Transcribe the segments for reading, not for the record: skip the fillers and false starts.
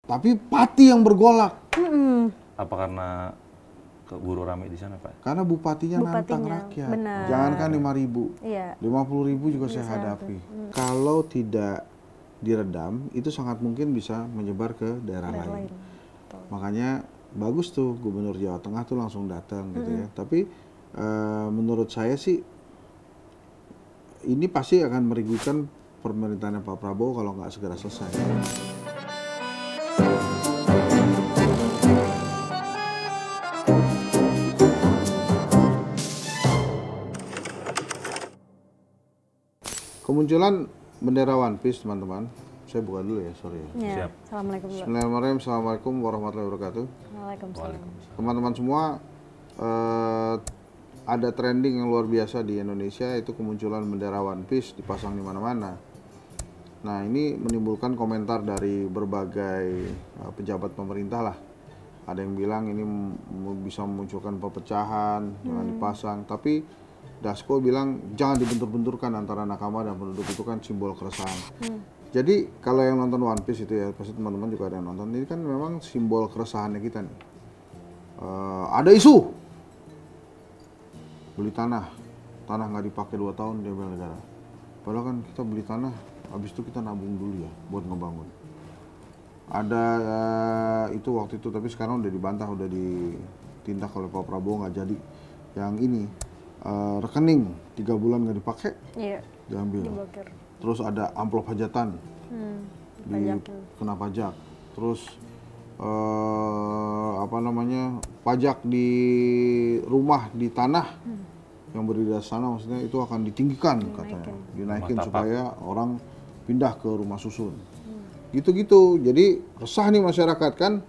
tapi Pati yang bergolak. Apa karena keburu rame di sana, Pak? Karena bupatinya nantang rakyat. Benar. Jangankan 5.000, Iya. 50.000 juga saya hadapi. Kalau tidak diredam, itu sangat mungkin bisa menyebar ke daerah lain. Makanya bagus tuh Gubernur Jawa Tengah tuh langsung datang gitu ya. Tapi menurut saya sih ini pasti akan merugikan pemerintahan Pak Prabowo kalau nggak segera selesai. Kemunculan bendera One Piece, teman-teman. Saya buka dulu ya, sorry ya. Siap. Assalamualaikum. Bismillahirrahmanirrahim. Assalamualaikum warahmatullahi wabarakatuh. Waalaikumsalam. Teman-teman semua, ada trending yang luar biasa di Indonesia, itu kemunculan bendera One Piece dipasang di mana-mana. Nah, ini menimbulkan komentar dari berbagai pejabat pemerintah lah. Ada yang bilang ini bisa memunculkan perpecahan, jangan dipasang. Tapi Dasko bilang jangan dibentur-benturkan antara nakama dan penduduk, itu kan simbol keresahan. Jadi kalau yang nonton One Piece itu ya, pasti teman-teman juga ada yang nonton. Ini kan memang simbol keresahannya kita nih. Ada isu beli tanah nggak dipakai 2 tahun dia bela negara. Padahal kan kita beli tanah, habis itu kita nabung dulu ya buat ngebangun. Ada itu waktu itu, tapi sekarang udah dibantah, udah ditindak oleh Pak Prabowo, nggak jadi. Yang ini rekening 3 bulan nggak dipakai, diambil. Diblokir. Terus ada amplop hajatan, kena pajak. Terus pajak di rumah, di tanah yang berdiri di sana, maksudnya itu akan ditinggikan katanya, dinaikin supaya orang pindah ke rumah susun. Gitu-gitu. Jadi resah nih masyarakat kan,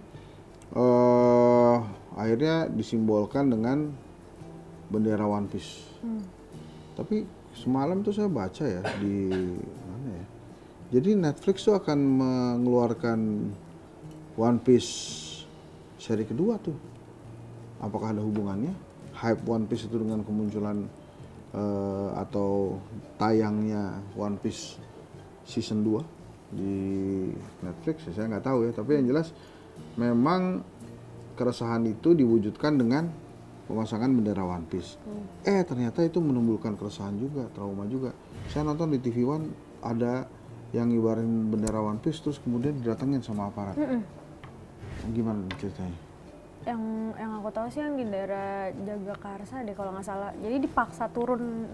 akhirnya disimbolkan dengan bendera One Piece. Tapi semalam tuh saya baca ya di mana ya. Jadi Netflix tuh akan mengeluarkan One Piece seri kedua tuh. Apakah ada hubungannya? Hype One Piece itu dengan kemunculan atau tayangnya One Piece season 2 di Netflix? Saya nggak tahu ya. Tapi yang jelas memang keresahan itu diwujudkan dengan pemasangan bendera One Piece. Ternyata itu menimbulkan keresahan juga, trauma juga. Saya nonton di TV One ada yang ngibarin bendera One Piece terus kemudian didatengin sama aparat. Gimana ceritanya? Yang aku tahu sih yang di daerah Jagakarsa deh kalau nggak salah. Jadi dipaksa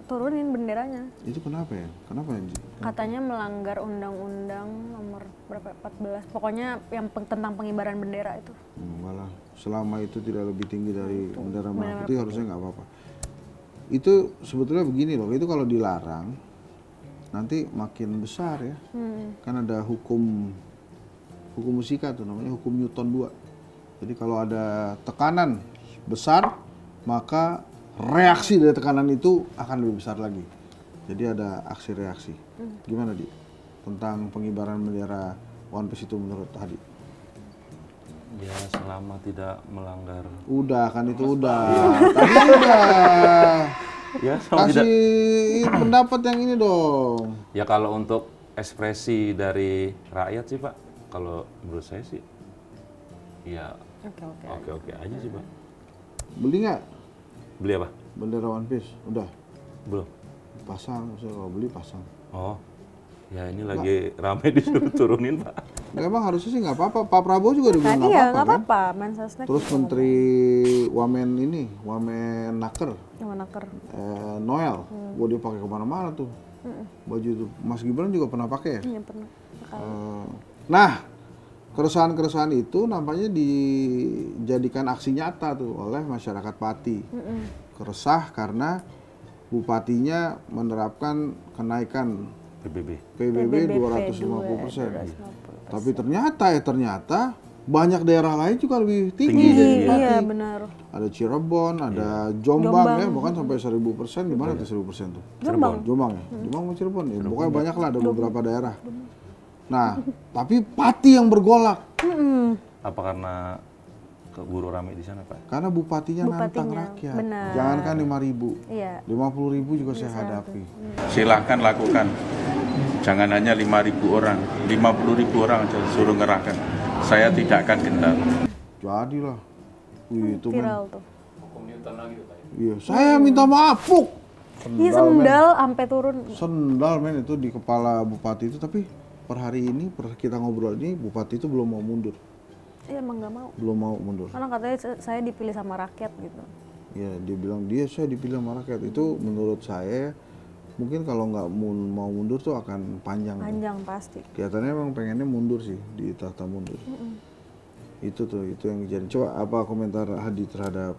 turunin benderanya. Itu kenapa ya? Kenapa ya? Katanya melanggar undang-undang nomor berapa? 14. Pokoknya yang tentang pengibaran bendera itu. Malah selama itu tidak lebih tinggi dari bendera merah putih harusnya nggak apa-apa. Itu sebetulnya begini loh, itu kalau dilarang nanti makin besar ya. Kan ada hukum fisika tuh namanya hukum Newton 2. Jadi kalau ada tekanan besar, maka reaksi dari tekanan itu akan lebih besar lagi. Jadi ada aksi reaksi. Gimana Di? Tentang pengibaran bendera One Piece itu menurut Hadi? Ya selama tidak melanggar. Udah kan itu udah. Tadi udah. Ya kasih pendapat yang ini dong. Ya kalau untuk ekspresi dari rakyat sih Pak, kalau menurut saya sih ya oke aja sih Pak. Beli nggak? Beli apa? Bendera One Piece, udah? Belum. Pasang, saya kalau beli pasang. Oh, ya ini lagi rame disuruh turunin Pak. Memang harusnya sih nggak apa-apa. Pak Prabowo juga udah bilang Tadi nggak apa-apa kan? Mensesnek. Terus Menteri Wamenaker, Noel, gua dia pakai kemana-mana tuh. Baju itu. Mas Gibran juga pernah pakai ya? Iya pernah. Nah, keresahan-keresahan itu nampaknya dijadikan aksi nyata tuh oleh masyarakat Pati. Keresah karena bupatinya menerapkan kenaikan PBB 250%. Tapi ternyata banyak daerah lain juga lebih tinggi dari Pati. Iya benar. Ada Cirebon, ada Jombang ya, bahkan sampai 1000%. Di mana tuh 1000% tuh? Jombang ya? Jombang sama Cirebon ya. Pokoknya banyak lah, ada beberapa daerah. Nah, tapi Pati yang bergolak. Apa karena keburu rame di sana Pak? Karena bupatinya nantang rakyat. Benar. Jangankan 5.000, Iya. 50.000 juga saya hadapi. Silahkan lakukan. Jangan hanya 5.000 orang, 50.000 orang aja suruh ngerahkan. saya tidak akan gentar. Jadilah. Wih, itu men. Viral tuh. Iya, saya minta maaf, Puk. Iya, sendal sampai turun. Sendal men itu di kepala bupati itu, tapi per hari ini, per kita ngobrol ini, bupati itu belum mau mundur. Iya, emang nggak mau. Belum mau mundur. Karena katanya saya dipilih sama rakyat gitu. Ya, dia bilang saya dipilih sama rakyat. Itu menurut saya mungkin kalau nggak mau mundur tuh akan panjang. Panjang pasti. Kelihatannya emang pengennya mundur sih, di tahta mundur. Itu yang kejadian. Coba apa komentar Hadi terhadap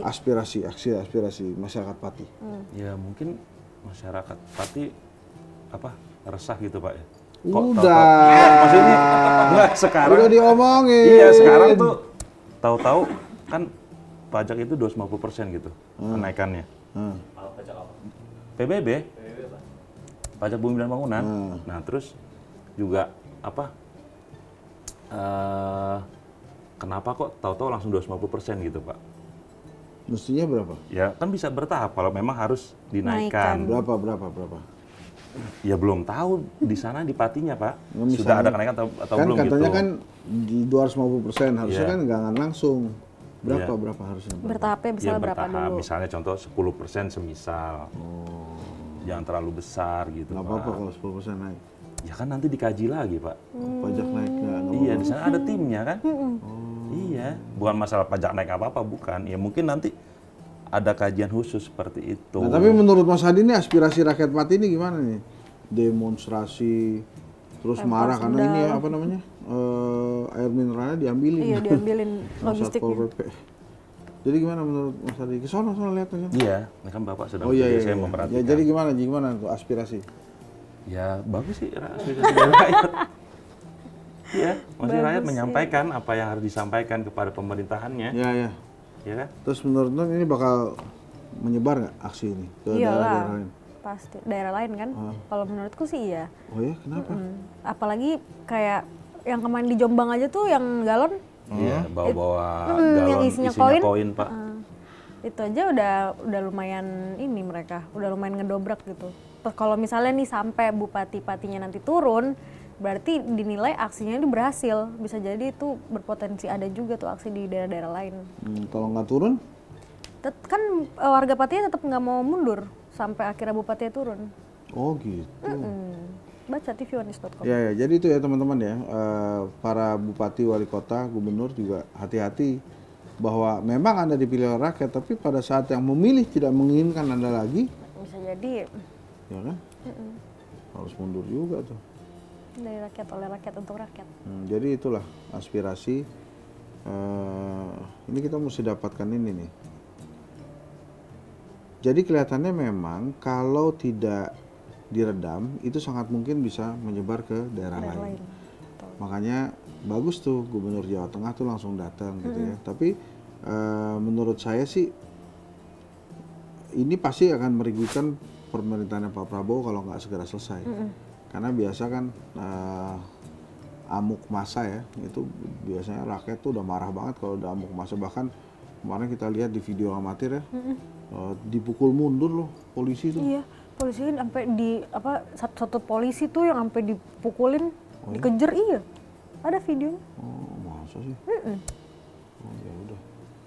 aspirasi masyarakat Pati? Ya mungkin masyarakat Pati resah gitu Pak ya. Udah. Maksudnya enggak sekarang. Udah diomongin. Iya sekarang tuh tahu-tahu kan pajak itu 250% gitu kenaikannya. Pajak apa? PBB. Pajak bumi dan bangunan. Nah terus juga kenapa kok tahu-tahu langsung 250% gitu Pak? Mestinya berapa? Ya kan bisa bertahap kalau memang harus dinaikkan. Berapa? Ya belum tahu di sana di Patinya Pak. Nah, misalnya, sudah ada kenaikan atau kan belum gitu. Katanya kan di 250%, harusnya kan nggak langsung. Iya. Berapa harusnya? Bertahapnya misalnya berapa bertahap. dulu? Misalnya contoh 10% semisal. Jangan terlalu besar gitu Nggak Pak. apa-apa kalau 10% naik. Ya kan nanti dikaji lagi Pak. Pajak naik nggak Iya di sana ada timnya kan. Iya, bukan masalah pajak naik apa-apa, bukan. Ya mungkin nanti ada kajian khusus seperti itu. Nah, tapi menurut Mas Hadi ini aspirasi rakyat Pati ini gimana nih? Demonstrasi, terus marah karena ini apa namanya? Air mineralnya diambilin. Iya, diambilin Satpol logistiknya. PP. Jadi gimana menurut Mas Hadi? Kesana lihat aja. Iya, ini kan Bapak sedang saya memperhatikan. Ya, jadi gimana tuh aspirasi? Ya bagus sih aspirasi dari rakyat. Iya, maksudnya rakyat menyampaikan apa yang harus disampaikan kepada pemerintahannya. Ya. Ya kan? Terus menurut Nun ini bakal menyebar nggak aksi ini ke daerah-daerah lain? Pasti daerah lain kan. Kalau menurutku sih iya. Oh ya, kenapa? Apalagi kayak yang kemarin di Jombang aja tuh yang galon. Iya, bawa-bawa yang galon isinya koin, Pak. Itu aja udah lumayan ini mereka, udah lumayan ngedobrak gitu. Kalau misalnya nih sampai bupati-patinya nanti turun, berarti dinilai aksinya ini berhasil. Bisa jadi itu berpotensi ada juga tuh aksi di daerah-daerah lain. Kalau nggak turun? Kan warga Patinya tetap nggak mau mundur sampai akhirnya bupatinya turun. Oh gitu. Baca tvONews.com. Ya, jadi itu ya teman-teman ya, para bupati, wali kota, gubernur juga hati-hati bahwa memang Anda dipilih oleh rakyat, tapi pada saat yang memilih tidak menginginkan Anda lagi, Bisa jadi ya kan? Harus mundur juga tuh. dari rakyat oleh rakyat untuk rakyat. Jadi itulah aspirasi. Ini kita mesti dapatkan ini nih. Jadi kelihatannya memang kalau tidak diredam itu sangat mungkin bisa menyebar ke daerah lain. Makanya bagus tuh Gubernur Jawa Tengah tuh langsung datang gitu ya. Tapi menurut saya sih ini pasti akan merugikan pemerintahan Pak Prabowo kalau nggak segera selesai. Karena biasa kan amuk massa ya, itu biasanya rakyat tuh udah marah banget kalau udah amuk massa. Bahkan kemarin kita lihat di video amatir ya, dipukul mundur loh polisi tuh. Iya, polisi kan sampai satu polisi tuh yang sampai dipukulin, dikejar, iya. Ada videonya. Oh, masa sih? Oh, ya udah.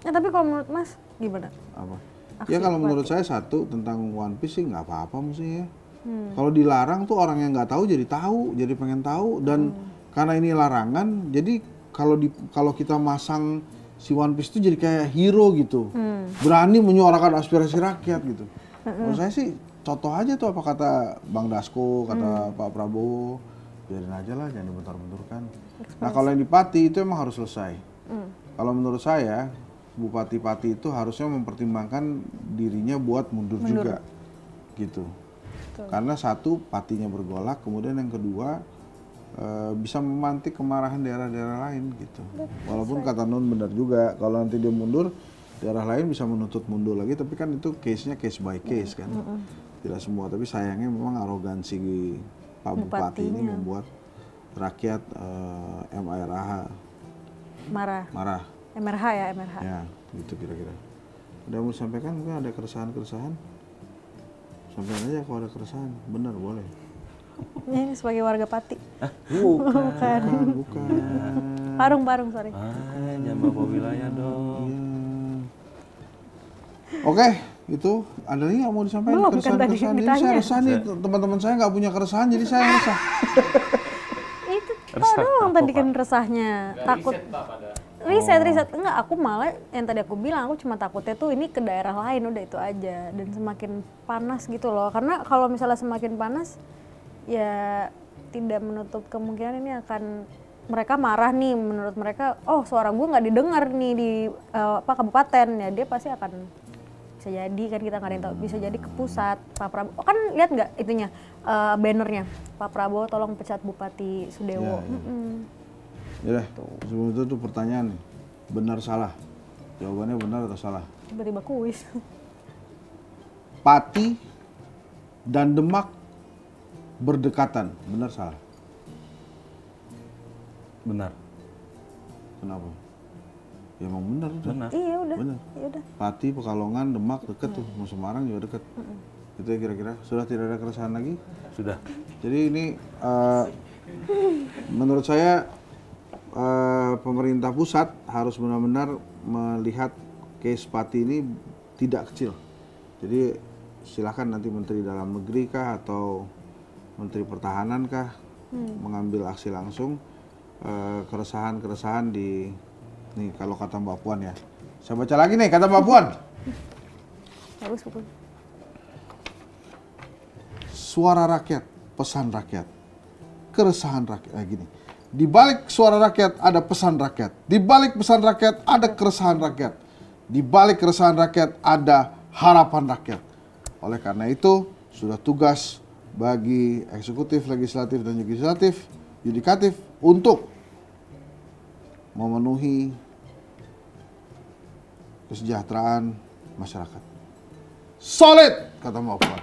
Ya tapi kalau menurut Mas gimana? Apa? Aksi Ya kalau menurut Pati. saya satu tentang One Piece sih nggak apa-apa mestinya. Kalau dilarang tuh orang yang nggak tahu, jadi pengen tahu, dan karena ini larangan, jadi kalau kita masang si One Piece itu jadi kayak hero gitu, berani menyuarakan aspirasi rakyat gitu. Menurut saya sih contoh aja tuh apa kata Bang Dasko, kata Pak Prabowo, biarin aja lah, jangan dibentur-benturkan. Nah kalau yang di Pati itu emang harus selesai. Kalau menurut saya Bupati Pati itu harusnya mempertimbangkan dirinya buat mundur juga, gitu. Karena satu, Patinya bergolak, kemudian yang kedua bisa memantik kemarahan daerah-daerah lain gitu. Walaupun kata Nun benar juga, kalau nanti dia mundur, daerah lain bisa menuntut mundur lagi, tapi kan itu case-nya case by case kan. Tidak semua, tapi sayangnya memang arogansi Pak Bupati ini membuat rakyat MRH marah. MRH ya, MRH. Ya, gitu kira-kira. Udah mau sampaikan, mungkin ada keresahan-keresahan? Sampaikan aja kalau ada keresahan, benar boleh. Ini sebagai warga Pati. Bukan. Bukan. Parung, sorry. Jangan bawa wilayah dong. Oke, itu ada lagi nggak mau disampaikan? Belum, kan tadi Keresahan. Jadi ditanya. saya resah nih, teman-teman saya nggak punya keresahan, jadi saya resah. Itu Resah doang apa, tadi kan Pak? resahnya. Takut. Riset. Enggak, aku malah yang tadi aku bilang, aku cuma takutnya tuh ini ke daerah lain, udah itu aja. Dan semakin panas gitu loh. Karena kalau misalnya semakin panas, ya tidak menutup kemungkinan ini akan mereka marah nih, menurut mereka, oh suara gue nggak didengar nih di kabupaten, ya dia pasti akan bisa jadi kan, kita nggak ada yang tahu, bisa jadi ke pusat. Pak Prabowo kan lihat nggak itunya bannernya, Pak Prabowo tolong pecat Bupati Sudewo. Ya, sebelum itu tuh pertanyaan nih, benar salah? Jawabannya benar atau salah? Tiba-tiba kuis. Pati dan Demak berdekatan, benar salah? Benar. Kenapa? Ya emang benar udah. Benar. Iya udah. Benar. Ya udah. Pati, Pekalongan, Demak deket tuh, mau Semarang juga deket. Itu ya kira-kira. Sudah tidak ada keresahan lagi? Sudah. Jadi ini menurut saya pemerintah pusat harus benar-benar melihat case Pati ini tidak kecil. Jadi silakan nanti Menteri Dalam Negeri kah atau Menteri Pertahanan kah mengambil aksi langsung keresahan-keresahan di nih kalau kata Mbak Puan ya. Saya baca lagi nih kata Mbak Puan. Bagus buku. Suara rakyat, pesan rakyat, keresahan rakyat. Gini, di balik suara rakyat ada pesan rakyat, di balik pesan rakyat ada keresahan rakyat, di balik keresahan rakyat ada harapan rakyat. Oleh karena itu, sudah tugas bagi eksekutif, legislatif, dan yudikatif untuk memenuhi kesejahteraan masyarakat. Solid, kata Mbak Puan.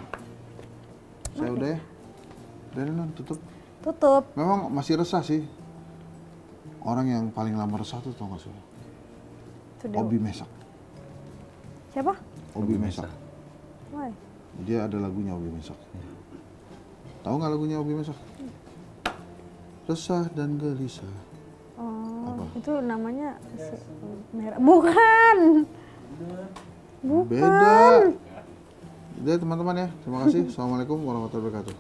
Saya udah ya. Udah non, tutup. Tutup. Memang masih resah sih. Orang yang paling lama resah tuh tau gak sih? Sudewo. Obi Mesak. Siapa? Obi Mesak. Why? Dia ada lagunya Obi Mesak. Tahu nggak lagunya Obi Mesak? Resah dan gelisah. Oh, Apa? itu namanya merah. Bukan. Beda. Udah teman-teman ya. Terima kasih. Assalamualaikum warahmatullahi wabarakatuh.